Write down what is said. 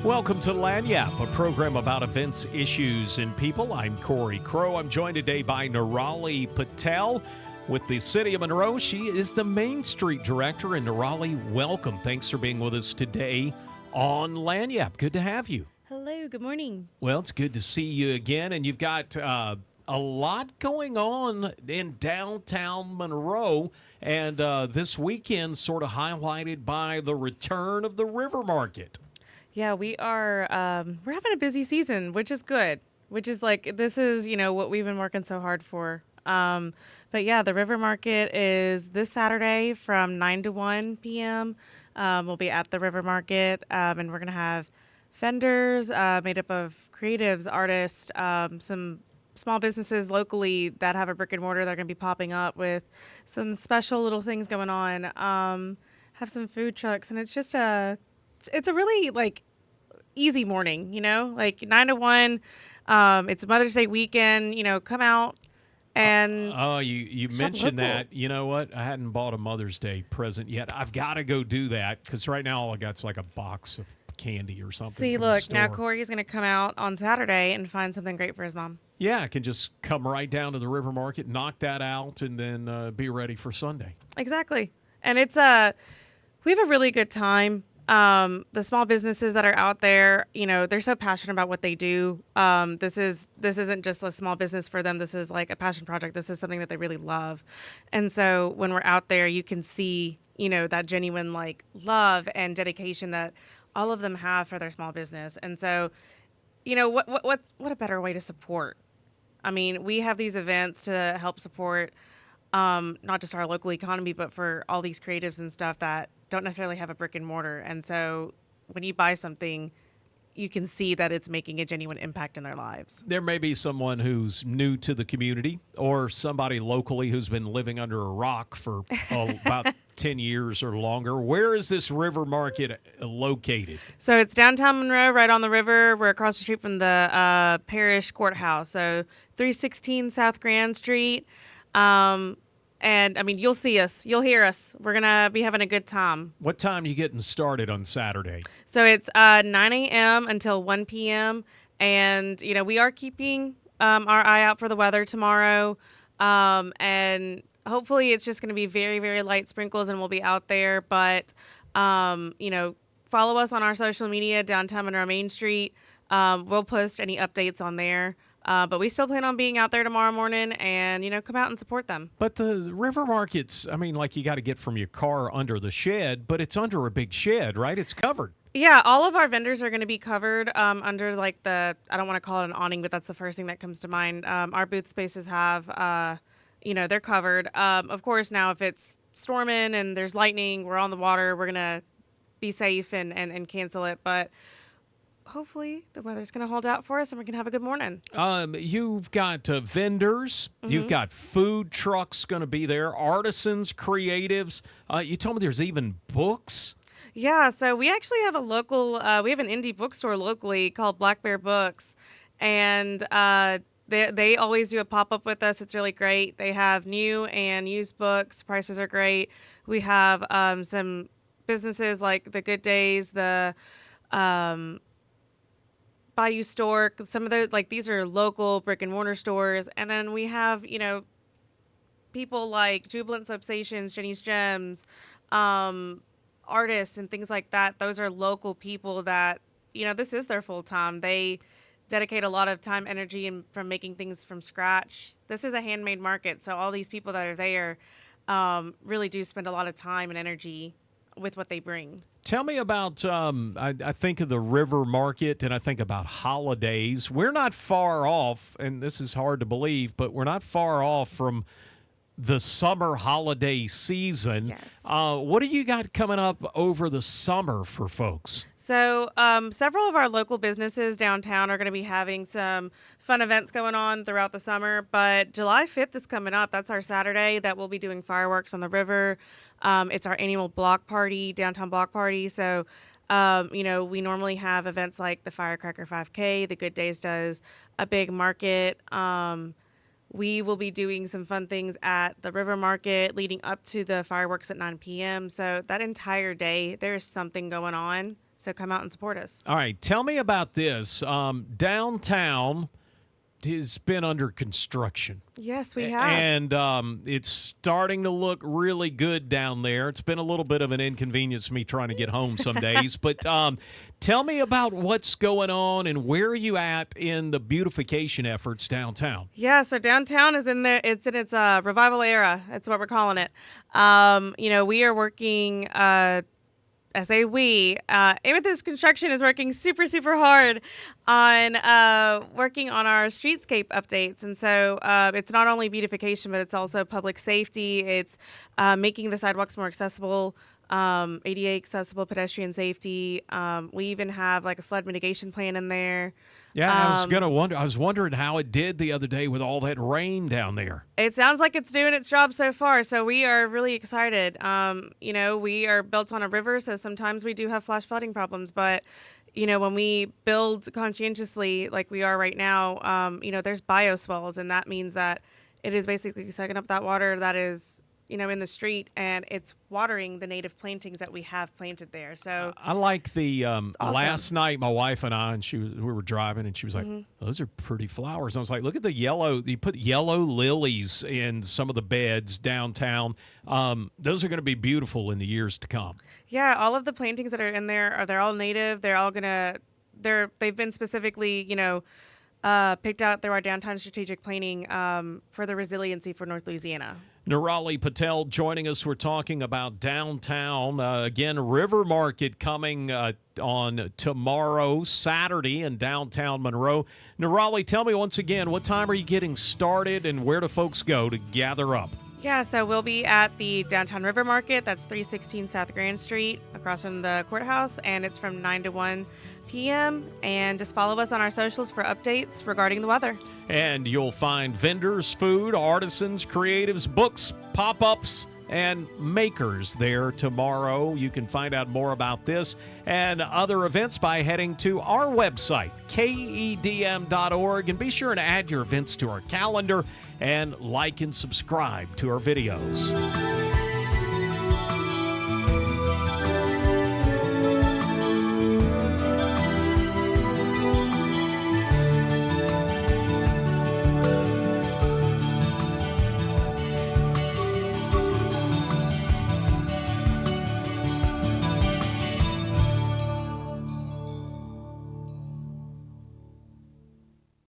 Welcome to Lanyap, a program about events, issues, and people. I'm Corey Crow. I'm joined today by Nirali Patel with the City of Monroe. She is the Main Street Director. And Nirali, welcome. Thanks for being with us today on Lanyap. Good to have you. Hello, good morning. Well, it's good to see you again. And you've got a lot going on in downtown Monroe. And this weekend sort of highlighted by the return of the River Market. Yeah, we're having a busy season, which is good, this is, what we've been working so hard for. But yeah, the River Market is this Saturday from 9 to 1 p.m. We'll be at the River Market, and we're going to have vendors made up of creatives, artists, some small businesses locally that have a brick and mortar that are going to be popping up with some special little things going on. Have some food trucks, and it's a really easy morning, 9 to 1. It's Mother's Day weekend, come out and you mentioned that. You know what? I hadn't bought a Mother's Day present yet. I've got to go do that because right now all I got's like a box of candy or something. See, look, now Corey's going to come out on Saturday and find something great for his mom. Yeah, I can just come right down to the River Market, knock that out, and then be ready for Sunday. Exactly. And we have a really good time. The small businesses that are out there, they're so passionate about what they do. This isn't just a small business for them. This is like a passion project. This is something that they really love. And so when we're out there, you can see, that genuine love and dedication that all of them have for their small business. And so, what a better way to support? I mean, we have these events to help support not just our local economy, but for all these creatives and stuff that don't necessarily have a brick and mortar. And so when you buy something, you can see that it's making a genuine impact in their lives. There may be someone who's new to the community or somebody locally who's been living under a rock for about 10 years or longer. Where is this River Market located? So it's downtown Monroe, right on the river. We're across the street from the parish courthouse. So 316 South Grand Street. And I mean, you'll see us, you'll hear us. We're going to be having a good time. What time are you getting started on Saturday? So it's 9 a.m. until 1 p.m. And, we are keeping our eye out for the weather tomorrow. And hopefully it's just going to be very, very light sprinkles and we'll be out there. But, follow us on our social media, Downtown Monroe Main Street. We'll post any updates on there. But we still plan on being out there tomorrow morning and, come out and support them. But the River Market's, you got to get from your car under the shed, but it's under a big shed, right? It's covered. Yeah, all of our vendors are going to be covered under I don't want to call it an awning, but that's the first thing that comes to mind. Our booth spaces have, they're covered. Of course, now if it's storming and there's lightning, we're on the water, we're going to be safe and cancel it. But hopefully the weather's going to hold out for us and we can have a good morning. You've got vendors. Mm-hmm. You've got food trucks going to be there, artisans, creatives. You told me there's even books. Yeah, so we actually have we have an indie bookstore locally called Black Bear Books. And they always do a pop-up with us. It's really great. They have new and used books. Prices are great. We have some businesses like the Good Days, the Bayou Store, some of those, these are local brick and mortar stores. And then we have, people like Jubilant Substations, Jenny's Gems, artists and things like that. Those are local people that, this is their full time. They dedicate a lot of time, energy, and from making things from scratch. This is a handmade market. So all these people that are there really do spend a lot of time and energy with what they bring. Tell me about, I think of the River Market and I think about holidays. We're not far off, and this is hard to believe, but we're not far off from the summer holiday season. Yes. What do you got coming up over the summer for folks? So several of our local businesses downtown are going to be having some fun events going on throughout the summer, but July 5th is coming up. That's our Saturday that we'll be doing fireworks on the river. It's our annual block party, downtown block party. So, we normally have events like the Firecracker 5K. The Good Days does a big market. We will be doing some fun things at the River Market leading up to the fireworks at 9 p.m. So that entire day, there is something going on So come out and support us. All right, tell me about this. Downtown has been under construction. Yes, we have. And it's starting to look really good down there. It's been a little bit of an inconvenience me trying to get home some days. But tell me about what's going on and where are you at in the beautification efforts downtown? Yeah, so downtown is in there. It's in its revival era. That's what we're calling it. We are working. I say we. Amethyst Construction is working super, super hard on working on our streetscape updates. And so it's not only beautification, but it's also public safety. It's making the sidewalks more accessible, ADA accessible, pedestrian safety. We even have like a flood mitigation plan in there. Yeah, I was wondering how it did the other day with all that rain down there. It sounds like it's doing its job so far, so we are really excited. We are built on a river, so sometimes we do have flash flooding problems, but when we build conscientiously like we are right now, there's bioswells, and that means that it is basically sucking up that water that is in the street, and it's watering the native plantings that we have planted there. So I like the awesome. Last night, my wife and I, we were driving, and she was like, "Those are pretty flowers." And I was like, "Look at the yellow. You put yellow lilies in some of the beds downtown. Those are going to be beautiful in the years to come." Yeah, all of the plantings that are in there they're all native. They've been specifically picked out through our downtown strategic planning for the resiliency for North Louisiana. Nirali Patel joining us. We're talking about downtown. Again, RiverMarket coming on tomorrow, Saturday, in downtown Monroe. Nirali, tell me once again, what time are you getting started and where do folks go to gather up? Yeah, so we'll be at the Downtown RiverMarket. That's 316 South Grand Street, across from the courthouse, and it's from 9 to 1 p.m. And just follow us on our socials for updates regarding the weather. And you'll find vendors, food, artisans, creatives, books, pop-ups, and makers there tomorrow. You can find out more about this and other events by heading to our website, KEDM.org, and be sure to add your events to our calendar and like and subscribe to our videos.